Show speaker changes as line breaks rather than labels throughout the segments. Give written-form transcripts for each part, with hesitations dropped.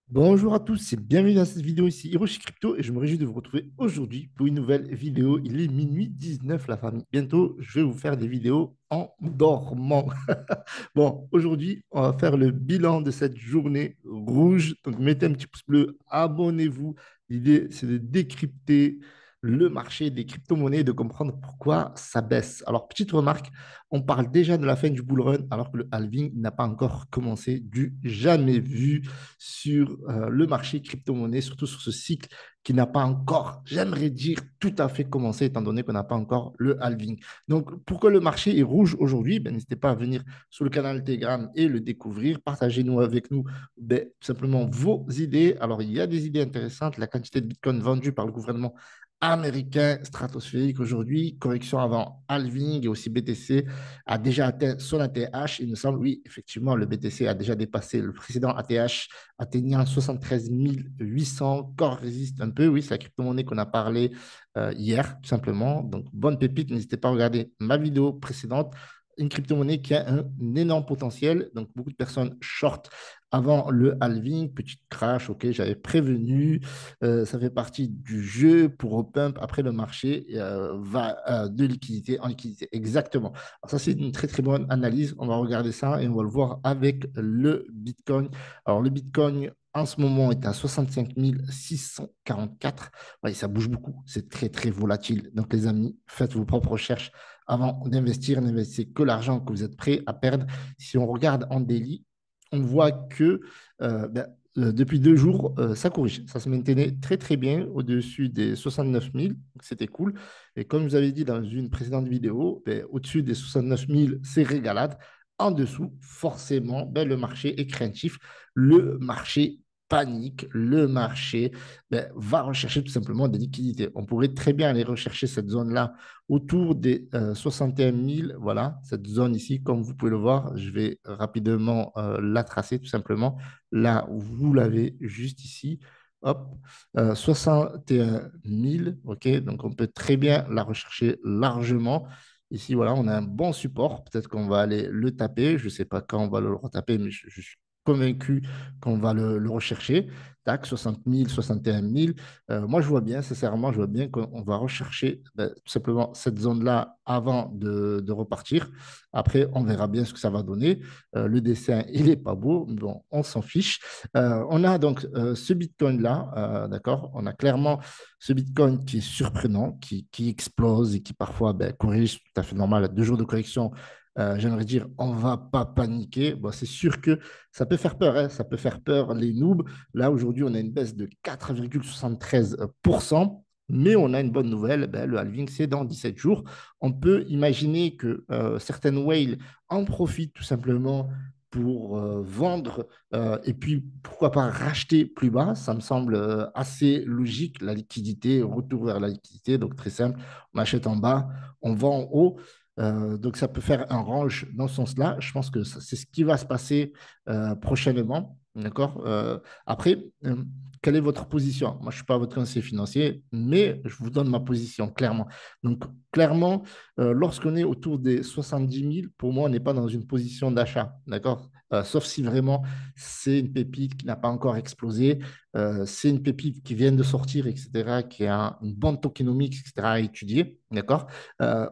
Bonjour à tous et bienvenue dans cette vidéo ici, Hiroshi Crypto, et je me réjouis de vous retrouver aujourd'hui pour une nouvelle vidéo. Il est minuit 19 la famille. Bientôt, je vais vous faire des vidéos en dormant. Bon, aujourd'hui, on va faire le bilan de cette journée rouge. Donc, mettez un petit pouce bleu, abonnez-vous. L'idée, c'est de décrypter le marché des crypto-monnaies, de comprendre pourquoi ça baisse. Alors, petite remarque, on parle déjà de la fin du bull run alors que le halving n'a pas encore commencé, du jamais vu sur le marché crypto-monnaie, surtout sur ce cycle qui n'a pas encore, j'aimerais dire, tout à fait commencé, étant donné qu'on n'a pas encore le halving. Donc, pourquoi le marché est rouge aujourd'hui? Ben, n'hésitez pas à venir sur le canal Telegram et le découvrir. Partagez-nous avec nous ben, tout simplement vos idées. Alors, il y a des idées intéressantes. La quantité de Bitcoin vendue par le gouvernement américain stratosphérique aujourd'hui, correction avant halving et aussi BTC a déjà atteint son ATH. Il me semble, oui, effectivement, le BTC a déjà dépassé le précédent ATH, atteignant 73 800. Corps résiste un peu, oui, c'est la crypto-monnaie qu'on a parlé hier, tout simplement. Donc, bonne pépite, n'hésitez pas à regarder ma vidéo précédente. Une crypto-monnaie qui a un énorme potentiel. Donc, beaucoup de personnes short avant le halving. Petite crash, ok, j'avais prévenu. Ça fait partie du jeu pour repump après le marché va de liquidité en liquidité. Exactement. Alors ça, c'est une très, très bonne analyse. On va regarder ça et on va le voir avec le Bitcoin. Alors, le Bitcoin, en ce moment, est à 65 644. Ouais, ça bouge beaucoup. C'est très, très volatile. Donc, les amis, faites vos propres recherches avant d'investir. N'investissez que l'argent que vous êtes prêt à perdre. Si on regarde en daily, on voit que depuis 2 jours, ça corrige. Ça se maintenait très, très bien au-dessus des 69 000. C'était cool. Et comme je vous avais dit dans une précédente vidéo, ben, au-dessus des 69 000, c'est régalade. En dessous, forcément, ben, le marché est craintif. Le marché panique. Le marché ben, va rechercher tout simplement des liquidités. On pourrait très bien aller rechercher cette zone-là autour des 61 000. Voilà, cette zone ici, comme vous pouvez le voir, je vais rapidement la tracer tout simplement. Là, vous l'avez juste ici. Hop, 61 000, ok, donc on peut très bien la rechercher largement. Ici, voilà, on a un bon support. Peut-être qu'on va aller le taper. Je ne sais pas quand on va le retaper, mais je suis convaincu qu'on va le rechercher. Tac, 60 000, 61 000. Moi, je vois bien, sincèrement, je vois bien qu'on va rechercher ben, tout simplement cette zone-là avant de repartir. Après, on verra bien ce que ça va donner. Le dessin, il n'est pas beau, mais bon, on s'en fiche. On a donc ce Bitcoin-là, d'accord? On a clairement ce Bitcoin qui est surprenant, qui explose et qui parfois ben, corrige, tout à fait normal, à 2 jours de correction. J'aimerais dire, on ne va pas paniquer. Bon, c'est sûr que ça peut faire peur, hein, ça peut faire peur les noobs. Là, aujourd'hui, on a une baisse de 4,73%. Mais on a une bonne nouvelle, ben, le halving, c'est dans 17 jours. On peut imaginer que certaines whales en profitent tout simplement pour vendre et puis pourquoi pas racheter plus bas. Ça me semble assez logique, la liquidité, retour vers la liquidité. Donc très simple, on achète en bas, on vend en haut. Donc ça peut faire un range dans ce sens-là. Je pense que c'est ce qui va se passer prochainement. D'accord. Après, quelle est votre position? Moi, je ne suis pas votre conseiller financier, mais je vous donne ma position clairement. Donc, clairement, lorsqu'on est autour des 70 000, pour moi, on n'est pas dans une position d'achat. D'accord? Sauf si vraiment c'est une pépite qui n'a pas encore explosé, c'est une pépite qui vient de sortir, etc., qui a une bonne tokenomics, etc., à étudier. D'accord?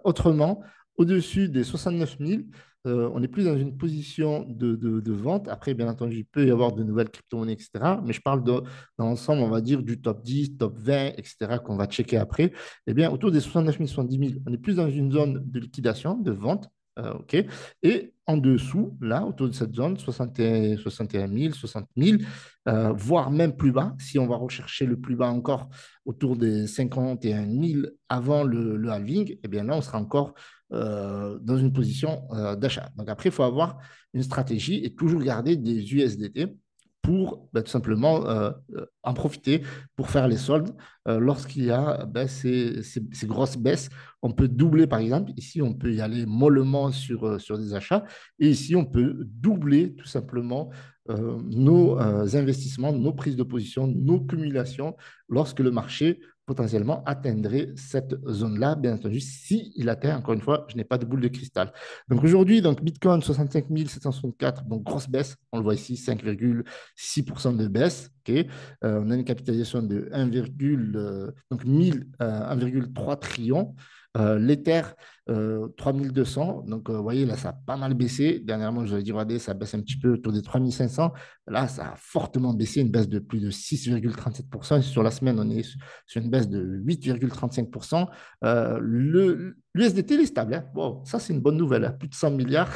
Autrement, au-dessus des 69 000, on n'est plus dans une position de vente. Après, bien entendu, il peut y avoir de nouvelles crypto-monnaies, etc. Mais je parle dans l'ensemble, on va dire, du top 10, top 20, etc., qu'on va checker après. Eh bien, autour des 69 000, 70 000, on est plus dans une zone de liquidation, de vente. OK. Et en dessous, là, autour de cette zone, 61, 61 000, 60 000, voire même plus bas, si on va rechercher le plus bas encore autour des 51 000 avant le halving, eh bien là, on sera encore dans une position d'achat. Donc après, il faut avoir une stratégie et toujours garder des USDT pour ben, tout simplement en profiter pour faire les soldes. Lorsqu'il y a ben, ces grosses baisses, on peut doubler par exemple. Ici, on peut y aller mollement sur des achats. Et ici, on peut doubler tout simplement nos investissements, nos prises de position, nos cumulations lorsque le marché potentiellement atteindrait cette zone-là, bien entendu, s'il atteint, encore une fois, je n'ai pas de boule de cristal. Donc aujourd'hui, donc Bitcoin 65 764, donc grosse baisse, on le voit ici, 5,6% de baisse. Okay. On a une capitalisation de 1,3 trillion. L'Ether, 3200. Donc, vous voyez, là, ça a pas mal baissé. Dernièrement, je vous ai dit, regardez, ça baisse un petit peu autour des 3500. Là, ça a fortement baissé, une baisse de plus de 6,37%. Sur la semaine, on est sur une baisse de 8,35%. L'USDT, il est stable. Hein. Bon, ça, c'est une bonne nouvelle. Hein. Plus de 100 milliards.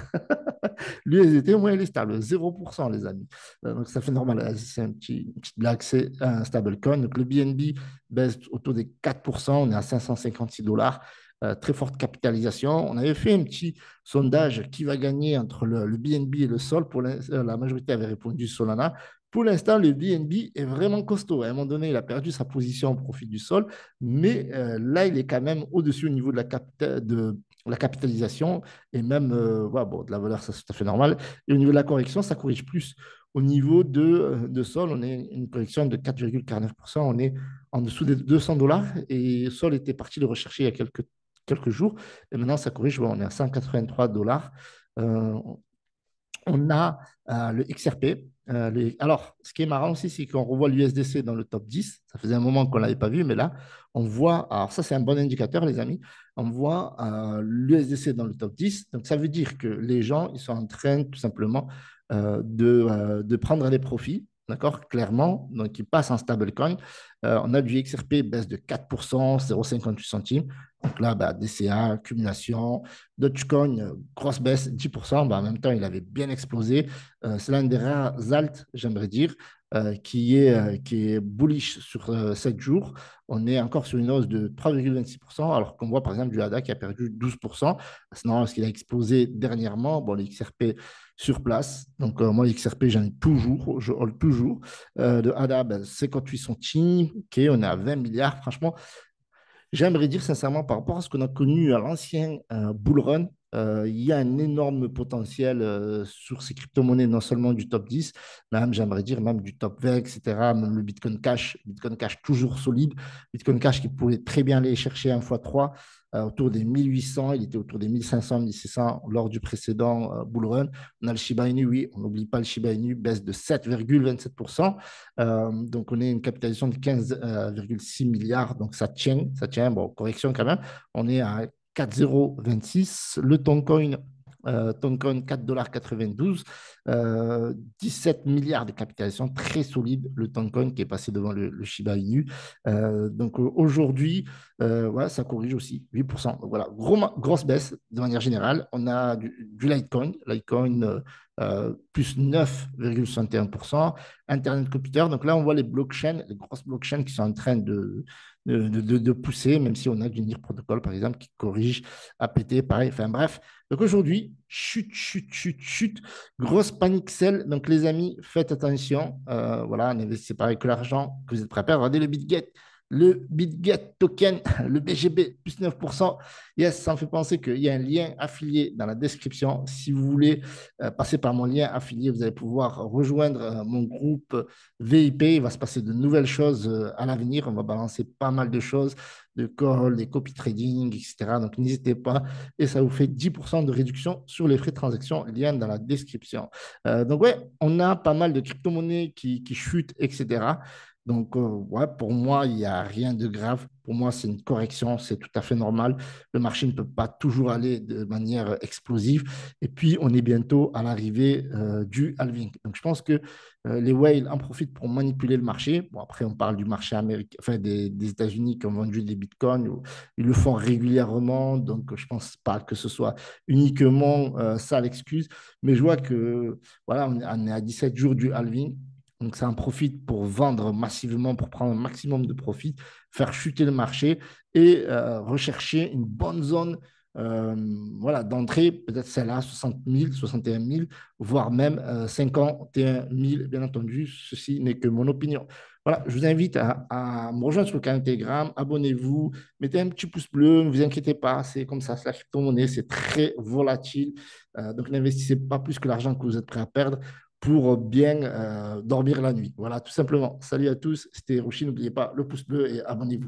L'USDT, au moins, il est stable. 0%, les amis. Donc, ça fait normal. C'est une petite blague. C'est un stablecoin. Donc, le BNB baisse autour des 4%. On est à 556 dollars. Très forte capitalisation. On avait fait un petit sondage qui va gagner entre le BNB et le Sol. La majorité avait répondu Solana. Pour l'instant, le BNB est vraiment costaud. À un moment donné, il a perdu sa position au profit du Sol, mais là, il est quand même au-dessus au niveau de la capitalisation et même ouais, bon, de la valeur, ça c'est tout à fait normal. Et au niveau de la correction, ça corrige plus. Au niveau de Sol, on est une correction de 4,49%. On est en dessous des 200 dollars et Sol était parti le rechercher il y a quelques jours. Et maintenant, ça corrige. Bon, on est à 183 dollars. Euh, on a le XRP. Alors, ce qui est marrant aussi, c'est qu'on revoit l'USDC dans le top 10. Ça faisait un moment qu'on ne l'avait pas vu, mais là, on voit, alors ça, c'est un bon indicateur, les amis. On voit l'USDC dans le top 10. Donc, ça veut dire que les gens, ils sont en train tout simplement de prendre des profits. D'accord, clairement, donc ils passent en stablecoin. On a du XRP baisse de 4%, 0,58 centimes. Donc là, bah, DCA, accumulation. Dogecoin, grosse baisse, 10%. Bah, en même temps, il avait bien explosé. C'est l'un des rares alt, j'aimerais dire, qui est bullish sur 7 jours. On est encore sur une hausse de 3,26%, alors qu'on voit par exemple du ADA qui a perdu 12%. C'est normal parce qu'il a explosé dernièrement. Bon, les XRP sur place. Donc, moi, les XRP, j'en ai toujours, je hold toujours. De ADA, ben, 58 centimes. OK, on est à 20 milliards. Franchement, j'aimerais dire sincèrement, par rapport à ce qu'on a connu à l'ancien bull run, il y a un énorme potentiel sur ces crypto-monnaies, non seulement du top 10, mais même, j'aimerais dire, même du top 20, etc. Même le Bitcoin Cash toujours solide. Bitcoin Cash qui pouvait très bien aller chercher un fois 3 autour des 1800, il était autour des 1500, 1600 lors du précédent bull run. On a le Shiba Inu, oui, on n'oublie pas le Shiba Inu, baisse de 7,27%. Donc, on est une capitalisation de 15,6 milliards. Donc, ça tient, ça tient. Bon, correction quand même. On est à 4,026. Le Toncoin 4,92 $, 17 milliards de capitalisation, très solide. Le Toncoin qui est passé devant le Shiba Inu. Donc, aujourd'hui, voilà, ça corrige aussi 8%. Donc, voilà, grosse baisse de manière générale. On a du Litecoin. Litecoin, plus 9,61%. Internet Computer. Donc là, on voit les blockchains, les grosses blockchains qui sont en train de pousser, même si on a du NIR Protocol, par exemple, qui corrige APT, pareil. Enfin bref. Donc aujourd'hui, chute, chute, chute, chute. Grosse panique sell. Donc les amis, faites attention. Voilà, n'investissez pas avec l'argent que vous êtes prêts à perdre. Regardez le BitGet token, le BGB, plus 9%. Yes, ça me fait penser qu'il y a un lien affilié dans la description. Si vous voulez passer par mon lien affilié, vous allez pouvoir rejoindre mon groupe VIP. Il va se passer de nouvelles choses à l'avenir. On va balancer pas mal de choses, de call, des copy trading, etc. Donc, n'hésitez pas. Et ça vous fait 10% de réduction sur les frais de transaction. Lien dans la description. Donc, ouais, on a pas mal de crypto-monnaies qui chutent, etc. Donc, ouais, pour moi, il n'y a rien de grave. Pour moi, c'est une correction, c'est tout à fait normal. Le marché ne peut pas toujours aller de manière explosive. Et puis, on est bientôt à l'arrivée du halving. Donc, je pense que les whales en profitent pour manipuler le marché. Bon, après, on parle du marché américain, enfin des États-Unis qui ont vendu des bitcoins. Ils le font régulièrement. Donc, je ne pense pas que ce soit uniquement ça l'excuse. Mais je vois que, voilà, on est à 17 jours du halving. Donc, ça en profite pour vendre massivement, pour prendre un maximum de profit, faire chuter le marché et rechercher une bonne zone voilà, d'entrée, peut-être celle-là, 60 000, 61 000, voire même 51 000, bien entendu. Ceci n'est que mon opinion. Voilà, je vous invite à me rejoindre sur le canal Telegram, abonnez-vous, mettez un petit pouce bleu, ne vous inquiétez pas, c'est comme ça, c'est la crypto-monnaie, c'est très volatile. Donc, n'investissez pas plus que l'argent que vous êtes prêt à perdre pour bien dormir la nuit. Voilà, tout simplement. Salut à tous, c'était Hiroshi. N'oubliez pas le pouce bleu et abonnez-vous.